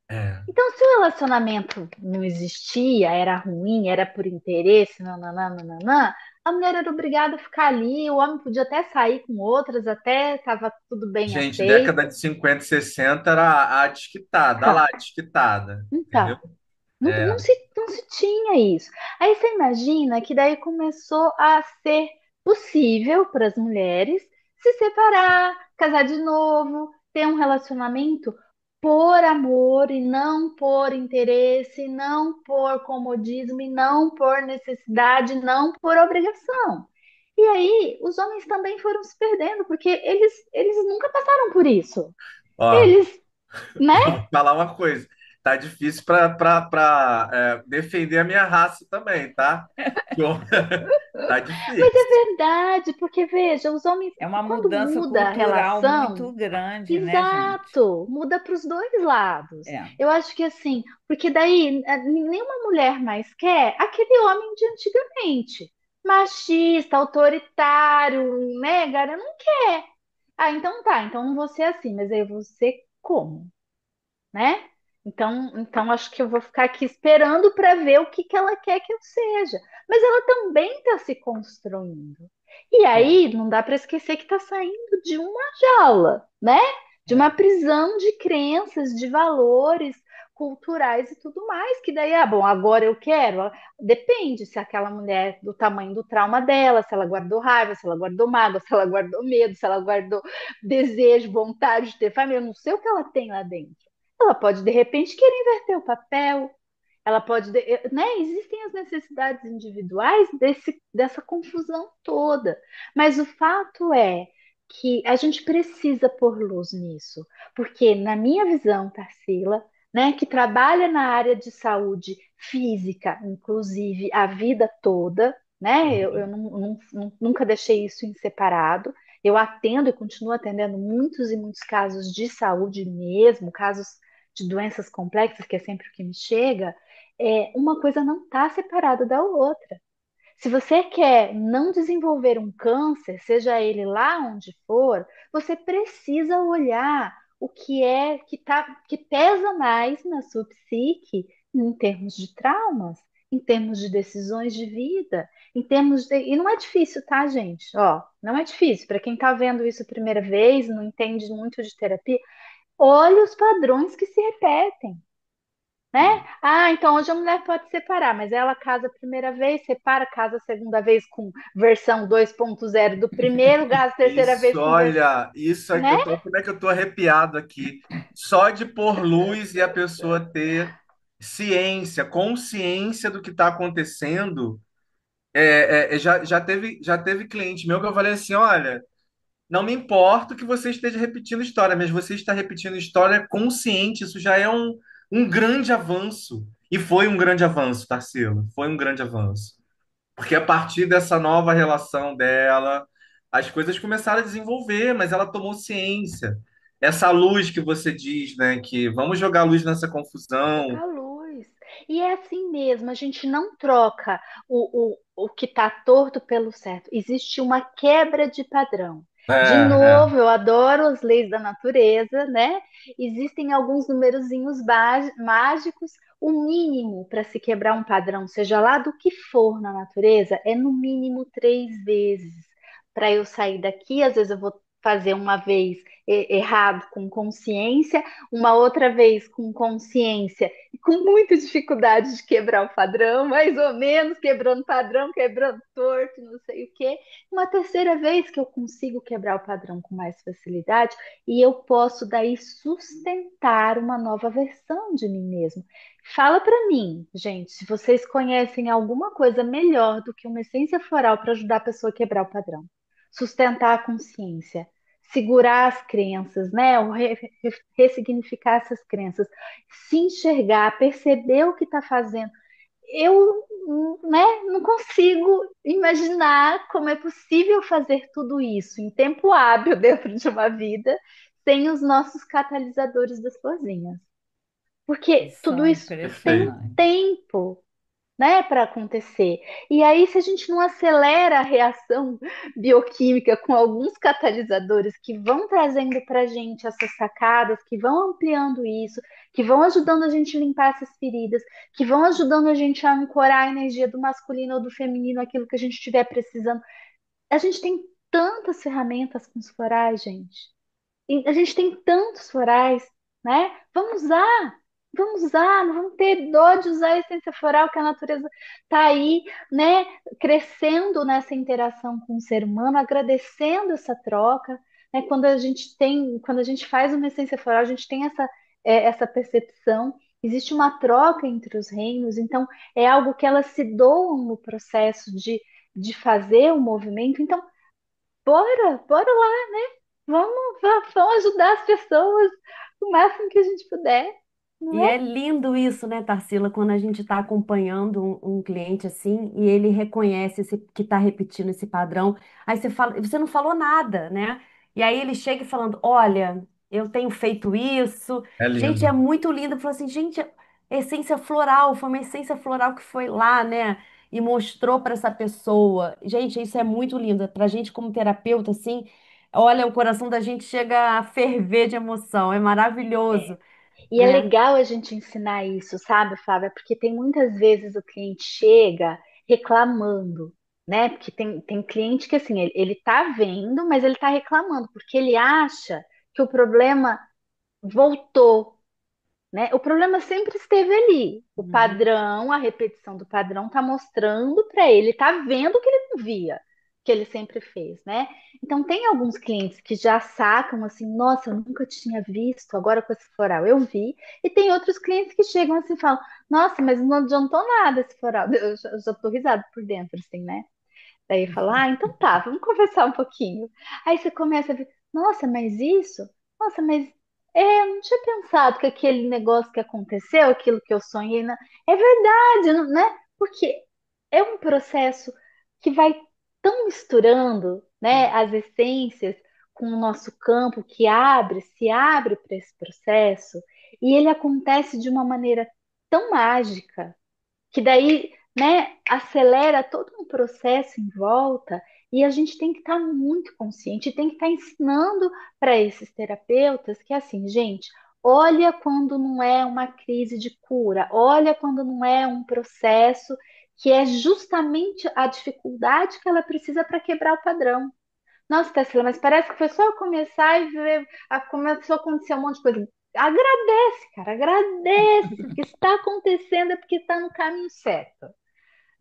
É. Então, se o relacionamento não existia, era ruim, era por interesse, nananã, nananã, a mulher era obrigada a ficar ali, o homem podia até sair com outras, até estava tudo bem Gente, década aceito. de 50 e 60 era a desquitada, a lá, a desquitada, entendeu? Então, É, não se tinha isso. Aí você imagina que daí começou a ser possível para as mulheres se separar, casar de novo, ter um relacionamento por amor e não por interesse, não por comodismo e não por necessidade, não por obrigação. E aí os homens também foram se perdendo, porque eles nunca passaram por isso. ó, Eles, né? eu vou falar uma coisa. Tá difícil para defender a minha raça também, tá? Eu- Tá Mas é difícil. verdade, porque veja, os homens, é uma quando mudança muda a cultural muito relação, grande, né, gente? exato, muda para os dois lados. É. Eu acho que assim, porque daí nenhuma mulher mais quer aquele homem de antigamente, machista, autoritário, né, cara, não quer. Ah, então tá, então não vou ser assim, mas aí você como? Né? Então acho que eu vou ficar aqui esperando para ver o que ela quer que eu seja. Mas ela também está se construindo. E É, aí não dá para esquecer que está saindo de uma jaula, né? De uma é. prisão de crenças, de valores culturais e tudo mais, que daí, bom, agora eu quero. Depende se aquela mulher do tamanho do trauma dela, se ela guardou raiva, se ela guardou mágoa, se ela guardou medo, se ela guardou desejo, vontade de ter família, eu não sei o que ela tem lá dentro. Ela pode, de repente, querer inverter o papel, ela pode, né? Existem as necessidades individuais dessa confusão toda. Mas o fato é que a gente precisa pôr luz nisso, porque na minha visão, Tarsila, né, que trabalha na área de saúde física, inclusive a vida toda, né? Eu nunca deixei isso em separado. Eu atendo e continuo atendendo muitos e muitos casos de saúde mesmo, casos de doenças complexas, que é sempre o que me chega. Uma coisa não está separada da outra. Se você quer não desenvolver um câncer, seja ele lá onde for, você precisa olhar o que é que pesa mais na sua psique em termos de traumas, em termos de decisões de vida, em termos de. E não é difícil, tá, gente? Ó, não é difícil. Para quem está vendo isso a primeira vez, não entende muito de terapia, olhe os padrões que se repetem, né? Ah, então hoje a mulher pode separar, mas ela casa a primeira vez, separa, casa a segunda vez com versão 2.0 do primeiro, casa a terceira Isso, vez com versão, olha, isso é que né? eu tô, como é que eu tô arrepiado aqui? Só de pôr luz e a pessoa ter ciência, consciência do que está acontecendo. Já teve cliente meu que eu falei assim: olha, não me importa que você esteja repetindo história, mas você está repetindo história consciente, isso já é um grande avanço. E foi um grande avanço, Tarsila, foi um grande avanço. Porque a partir dessa nova relação dela, as coisas começaram a desenvolver, mas ela tomou ciência. Essa luz que você diz, né? Que vamos jogar luz nessa confusão. Jogar luz. E é assim mesmo, a gente não troca o que está torto pelo certo. Existe uma quebra de padrão. É, De é. novo, eu adoro as leis da natureza, né? Existem alguns numerozinhos mágicos. O mínimo para se quebrar um padrão, seja lá do que for na natureza, é no mínimo 3 vezes. Para eu sair daqui, às vezes eu vou fazer uma vez errado com consciência, uma outra vez com consciência e com muita dificuldade de quebrar o padrão, mais ou menos, quebrando padrão, quebrando torto, não sei o quê. Uma terceira vez que eu consigo quebrar o padrão com mais facilidade e eu posso daí sustentar uma nova versão de mim mesmo. Fala para mim, gente, se vocês conhecem alguma coisa melhor do que uma essência floral para ajudar a pessoa a quebrar o padrão, sustentar a consciência, segurar as crenças, né? Ou ressignificar essas crenças, se enxergar, perceber o que está fazendo. Eu, né, não consigo imaginar como é possível fazer tudo isso em tempo hábil dentro de uma vida sem os nossos catalisadores das florzinhas. Porque Isso tudo é isso tem impressionante. tempo, né, para acontecer. E aí, se a gente não acelera a reação bioquímica com alguns catalisadores que vão trazendo para a gente essas sacadas, que vão ampliando isso, que vão ajudando a gente a limpar essas feridas, que vão ajudando a gente a ancorar a energia do masculino ou do feminino, aquilo que a gente estiver precisando. A gente tem tantas ferramentas com os florais, gente. E a gente tem tantos florais, né? Vamos usar, não vamos ter dó de usar a essência floral que a natureza está aí, né? Crescendo nessa interação com o ser humano, agradecendo essa troca, né? Quando a gente faz uma essência floral, a gente tem essa percepção. Existe uma troca entre os reinos, então é algo que elas se doam no processo de fazer o movimento. Então, bora lá, vamos ajudar as pessoas o máximo que a gente puder, não E é é? lindo isso, né, Tarsila, quando a gente está acompanhando um cliente assim e ele reconhece que está repetindo esse padrão. Aí você fala, você não falou nada, né? E aí ele chega falando: Olha, eu tenho feito isso. É Gente, lindo. é muito lindo. Falou assim: Gente, essência floral, foi uma essência floral que foi lá, né? E mostrou para essa pessoa. Gente, isso é muito lindo. Para a gente, como terapeuta, assim, olha, o coração da gente chega a ferver de emoção. É maravilhoso, E é né? legal a gente ensinar isso, sabe, Flávia? Porque tem muitas vezes o cliente chega reclamando, né? Porque tem cliente que assim, ele tá vendo, mas ele tá reclamando, porque ele acha que o problema voltou, né? O problema sempre esteve ali. O Uhum. padrão, a repetição do padrão tá mostrando para ele, tá vendo o que ele não via. que ele sempre fez, né? Então tem alguns clientes que já sacam assim, nossa, eu nunca tinha visto, agora com esse floral eu vi, e tem outros clientes que chegam assim e falam, nossa, mas não adiantou nada esse floral. Eu já tô risada por dentro, assim, né? Daí fala, ah, então tá, vamos conversar um pouquinho. Aí você começa a ver, nossa, mas isso? Nossa, mas eu não tinha pensado que aquele negócio que aconteceu, aquilo que eu sonhei, é verdade, né? Porque é um processo que vai tão misturando, né, as essências com o nosso campo que se abre para esse processo, e ele acontece de uma maneira tão mágica que daí, né, acelera todo um processo em volta e a gente tem que estar muito consciente, tem que estar ensinando para esses terapeutas que é assim, gente, olha quando não é uma crise de cura, olha quando não é um processo que é justamente a dificuldade que ela precisa para quebrar o padrão. Nossa, Tarsila, mas parece que foi só eu começar e ver, começou a acontecer um monte de coisa. Agradece, cara, agradece. O que está acontecendo é porque está no caminho certo,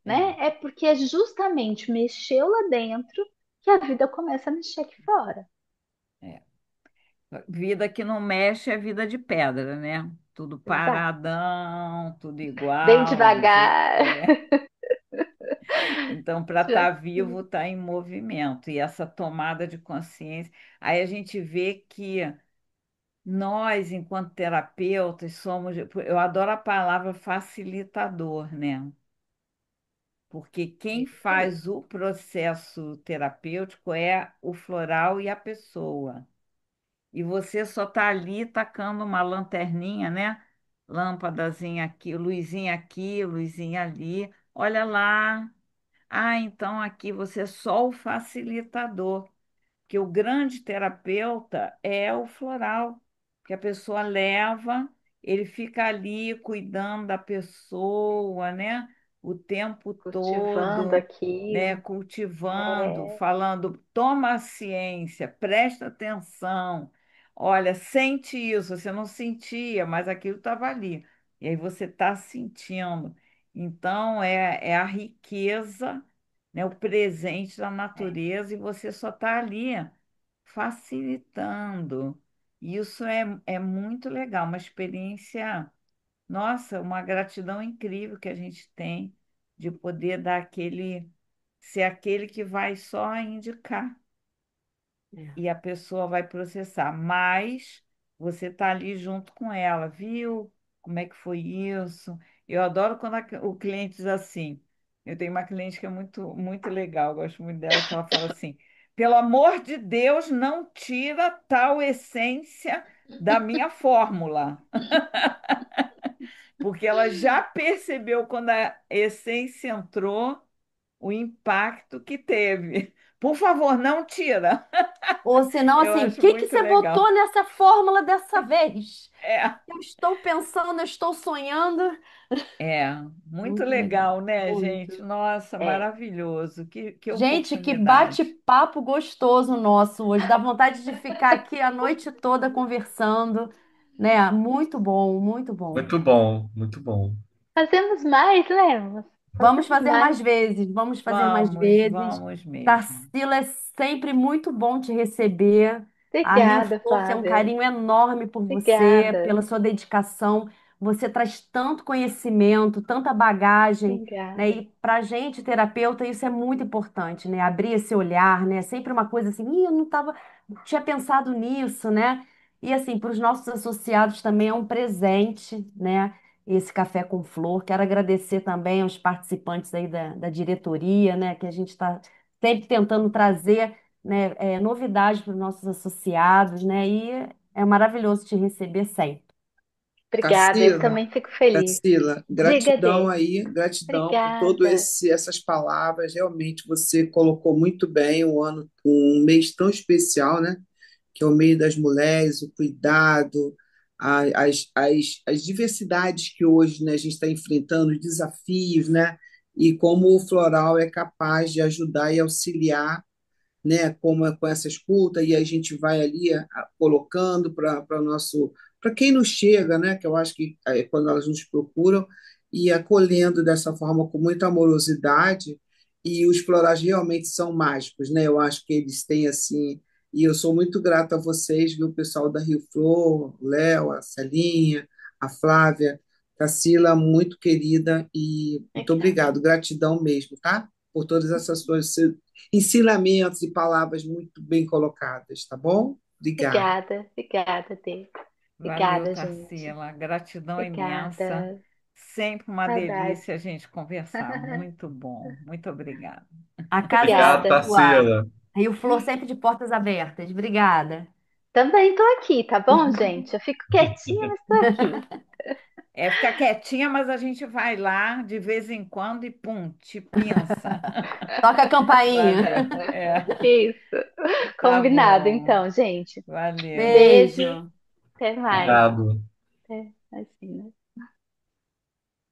É, né? É porque é justamente mexeu lá dentro que a vida começa a mexer aqui fora. é. Vida que não mexe é vida de pedra, né? Tudo Exato. paradão, tudo Bem igual, do jeito que devagar. é. Então, para Já estar vivo, está em movimento. E essa tomada de consciência. Aí a gente vê que nós, enquanto terapeutas, somos. Eu adoro a palavra facilitador, né? Porque é quem isso aí. faz o processo terapêutico é o floral e a pessoa. E você só está ali tacando uma lanterninha, né? Lâmpadazinha aqui, luzinha ali. Olha lá. Ah, então aqui você é só o facilitador, que o grande terapeuta é o floral, que a pessoa leva, ele fica ali cuidando da pessoa, né? O tempo Cultivando todo, né? aquilo. Cultivando, É, falando, toma a ciência, presta atenção. Olha, sente isso, você não sentia, mas aquilo estava ali. E aí você está sentindo. Então, é a riqueza, né, o presente da é, natureza e você só está ali facilitando. Isso é muito legal, uma experiência, nossa, uma gratidão incrível que a gente tem de poder dar ser aquele que vai só indicar É. e a pessoa vai processar, mas você está ali junto com ela, viu? Como é que foi isso? Eu adoro quando o cliente diz assim. Eu tenho uma cliente que é muito legal, eu gosto muito dela, que ela fala assim: pelo amor de Deus, não tira tal essência da minha fórmula, porque ela já percebeu quando a essência entrou, o impacto que teve. Por favor, não tira. Ou senão, Eu assim, o acho que que muito você legal. botou nessa fórmula dessa vez? É, Eu estou pensando, eu estou sonhando. é, muito Muito legal, legal, né, gente? muito. Nossa, é. maravilhoso. Que Gente, que oportunidade. bate-papo gostoso nosso hoje. Dá vontade de ficar aqui a noite toda conversando, né? Muito bom, muito bom. Muito bom, muito bom. Fazemos mais, Lemos. Vamos Fazemos fazer mais. mais vezes, vamos fazer mais Vamos, vezes. vamos mesmo. Tarsila, é sempre muito bom te receber. A Rio Obrigada, Força tem um Flávia. carinho enorme por você, Obrigada. pela sua dedicação. Você traz tanto conhecimento, tanta bagagem, né? Obrigada. E para a gente, terapeuta, isso é muito importante, né? Abrir esse olhar, né? Sempre uma coisa assim, Ih, eu não tinha pensado nisso, né? E assim, para os nossos associados também é um presente, né? Esse café com flor. Quero agradecer também aos participantes aí da diretoria, né, que a gente está sempre tentando trazer, né, novidades para os nossos associados, né, e é maravilhoso te receber sempre. Obrigada. Eu Tarsila, também fico feliz. Tarsila, Diga, gratidão Dê. aí, gratidão por todo Obrigada. essas palavras. Realmente você colocou muito bem um mês tão especial, né? Que é o mês das mulheres, o cuidado, as diversidades que hoje, né, a gente está enfrentando, os desafios, né? E como o floral é capaz de ajudar e auxiliar, né, como é com essa escuta, e a gente vai ali colocando para nosso, para quem nos chega, né, que eu acho que quando elas nos procuram, e acolhendo dessa forma com muita amorosidade, e os florais realmente são mágicos, né? Eu acho que eles têm assim, e eu sou muito grata a vocês, viu, pessoal da Rio Flor, o Léo, a Celinha, a Flávia, Tarsila, muito querida e muito Obrigada. obrigado, gratidão mesmo, tá? Por todas essas suas seus ensinamentos e palavras muito bem colocadas, tá bom? Obrigado. Obrigada, obrigada, Dê. Valeu, Obrigada, gente. Tarsila. Gratidão imensa. Obrigada. Sempre uma Saudade. delícia a gente conversar. Muito bom. Muito obrigada. A casa é Obrigado, Obrigada. sua. Tarsila. Rio Flor sempre de portas abertas. Obrigada. Também estou aqui, tá bom, gente? Eu fico quietinha, mas estou aqui. É ficar quietinha, mas a gente vai lá de vez em quando e pum, te pinça. Toca a campainha. Valeu. É, Isso. tá Combinado, bom. então, gente. Valeu. Beijo. Beijo. Até mais. Tchau. Obrigado. Até, assim, né?